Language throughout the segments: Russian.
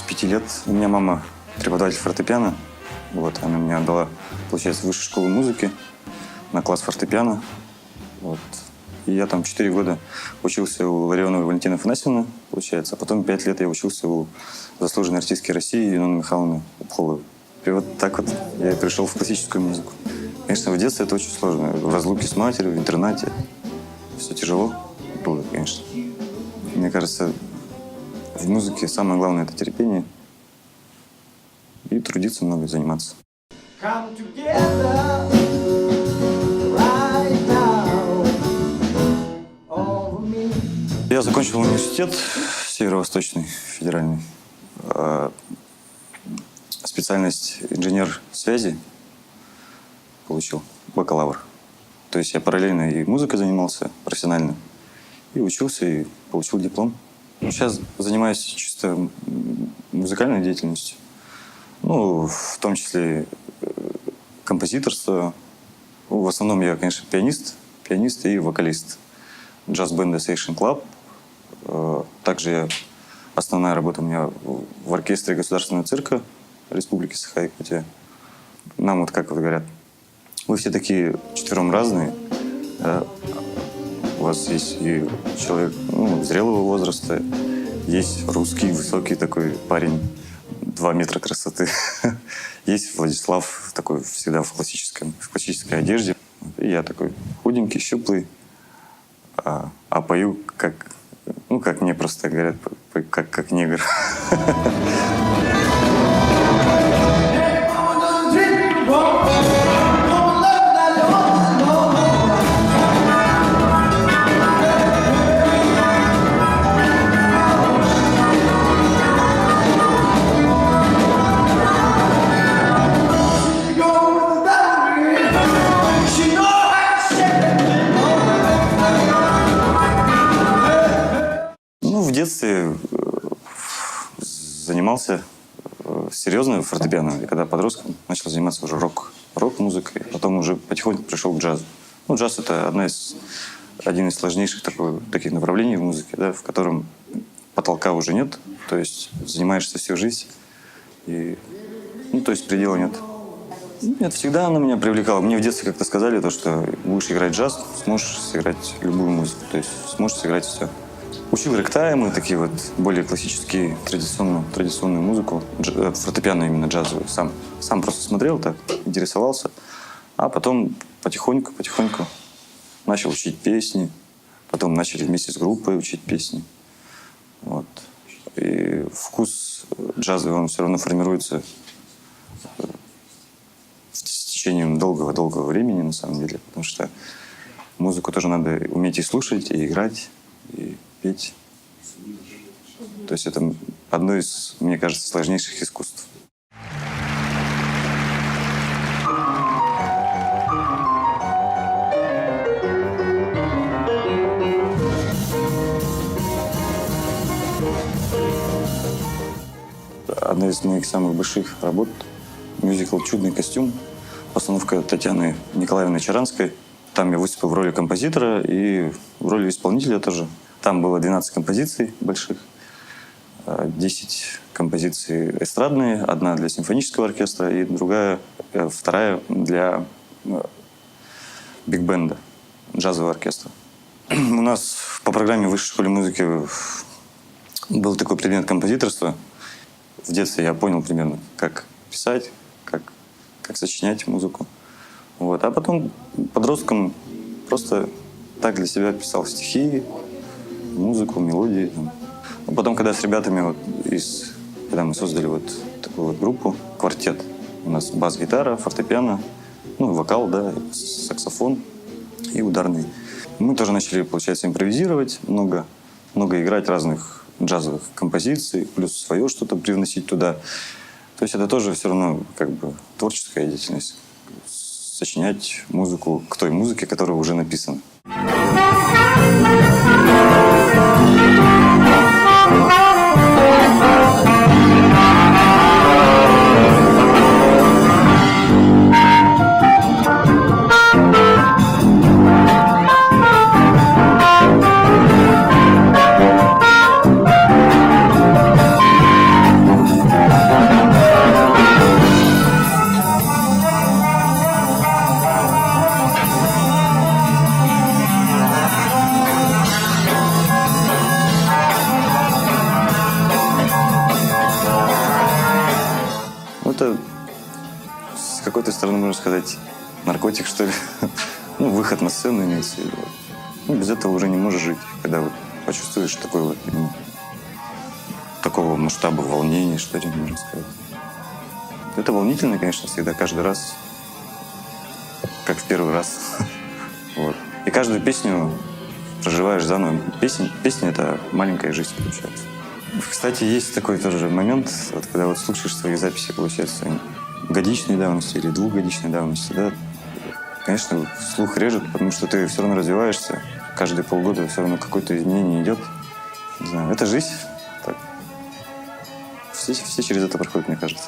5 лет у меня мама преподаватель фортепиано. Вот, она меня отдала, получается, в высшую школу музыки на класс фортепиано. Вот. И я там 4 года учился у Ларионовой Валентины Афанасьевны, получается. А потом 5 лет я учился у заслуженной артистки России Юнона Михайловны Упхоловой. И вот так вот я и пришел в классическую музыку. Конечно, в детстве это очень сложно. В разлуке с матерью, в интернате. Все тяжело было, конечно. Мне кажется, в музыке самое главное – это терпение и трудиться много, заниматься. Я закончил университет Северо-Восточный федеральный. Специальность инженер связи получил, бакалавр. То есть я параллельно и музыкой занимался профессионально, и учился, и получил диплом. Сейчас занимаюсь чисто музыкальной деятельностью. Ну, в том числе композиторство. В основном я, конечно, пианист и вокалист. Джаз-бенда Station Club. Также основная работа у меня в оркестре Государственного цирка Республики Саха-Якутия. Нам вот как вот говорят, вы все такие четвером разные. У вас есть и человек зрелого возраста, есть русский высокий такой парень, 2 метра красоты. Есть Владислав, такой всегда в классической одежде. И я такой худенький, щуплый, а пою как мне просто говорят, как негр. В детстве занимался серьезно фортепиано. И когда подростком начал заниматься уже рок-музыкой. Потом уже потихоньку пришел к джазу. Джаз — это один из сложнейших таких направлений в музыке, да, в котором потолка уже нет. То есть занимаешься всю жизнь. И, то есть предела нет. Нет, всегда она меня привлекала. Мне в детстве как-то сказали, что будешь играть джаз, сможешь сыграть любую музыку. То есть сможешь сыграть все. Учил рэгтаймы, такие вот более классические, традиционную музыку, фортепиано именно джазовую. Сам просто смотрел так, интересовался. А потом потихоньку начал учить песни. Потом начали вместе с группой учить песни. Вот. И вкус джазовый, он все равно формируется с течением долгого времени, на самом деле. Потому что музыку тоже надо уметь и слушать, и играть, и петь. То есть это одно из, мне кажется, сложнейших искусств. Одна из моих самых больших работ — мюзикл «Чудный костюм», постановка Татьяны Николаевны Чаранской. Там я выступил в роли композитора и в роли исполнителя тоже. Там было 12 композиций больших, 10 композиций эстрадные, одна для симфонического оркестра и вторая для биг-бенда, джазового оркестра. У нас по программе в высшей школе музыки был такой предмет композиторства. В детстве я понял примерно, как писать, как сочинять музыку. Вот. А потом подростком просто так для себя писал стихи, музыку, мелодии. Потом, когда с ребятами когда мы создали такую группу, квартет, у нас бас-гитара, фортепиано, вокал, да, саксофон и ударный. Мы тоже начали, получается, импровизировать, много играть разных джазовых композиций, плюс свое что-то привносить туда. То есть это тоже все равно творческая деятельность. Сочинять музыку к той музыке, которая уже написана. стороны, можно сказать, наркотик, что ли. Ну, выход на сцену имеется в виду. Ну, без этого уже не можешь жить, когда вот почувствуешь такой вот, такого масштаба волнения, что ли, можно сказать. Это волнительно, конечно, всегда, каждый раз, как в первый раз. Вот. И каждую песню проживаешь заново. Песня — это маленькая жизнь, получается. Кстати, есть такой тоже момент, вот, когда вот слушаешь свои записи, получается, годичной давности или двухгодичной давности, да, конечно, слух режет, потому что ты все равно развиваешься. Каждые полгода все равно какое-то изменение идет. Не знаю, это жизнь. Так. Все через это проходят, мне кажется.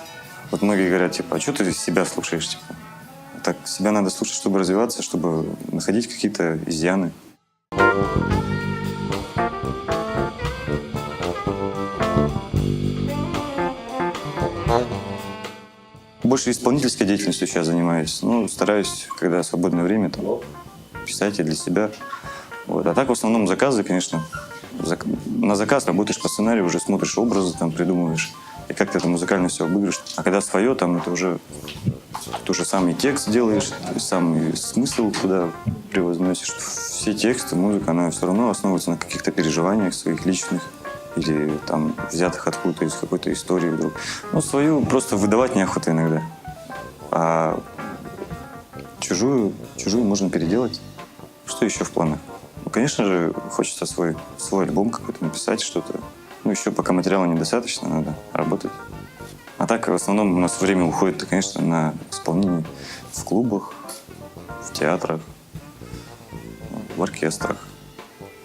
Вот многие говорят, типа, а что ты себя слушаешь? Типа? Так, себя надо слушать, чтобы развиваться, чтобы находить какие-то изъяны. Больше исполнительской деятельностью сейчас занимаюсь. Ну, стараюсь, когда свободное время, там, писать и для себя. Вот. А так, в основном, заказы, конечно. На заказ работаешь по сценарию, уже смотришь образы, там, придумываешь. И как ты это музыкально все обыгрываешь. А когда свое, там, это уже ты уже сам и текст делаешь, сам и смысл туда превозносишь. Все тексты, музыка, она все равно основывается на каких-то переживаниях своих личных. Или там взятых откуда-то из какой-то истории вдруг. Ну, свою просто выдавать неохота иногда. А чужую можно переделать. Что еще в планах? Ну, конечно же, хочется свой альбом какой-то написать, что-то. Ну, еще пока материала недостаточно, надо работать. А так, в основном, у нас время уходит, конечно, на исполнение в клубах, в театрах, в оркестрах.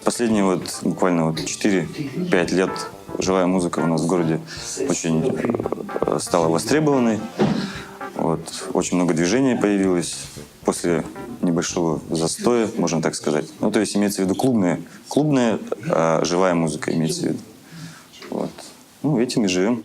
Последние вот буквально вот 4-5 лет живая музыка у нас в городе очень стала востребованной. Вот. Очень много движений появилось после небольшого застоя, можно так сказать. Ну, то есть имеется в виду клубная живая музыка имеется в виду. Вот. Ну, этим и живем.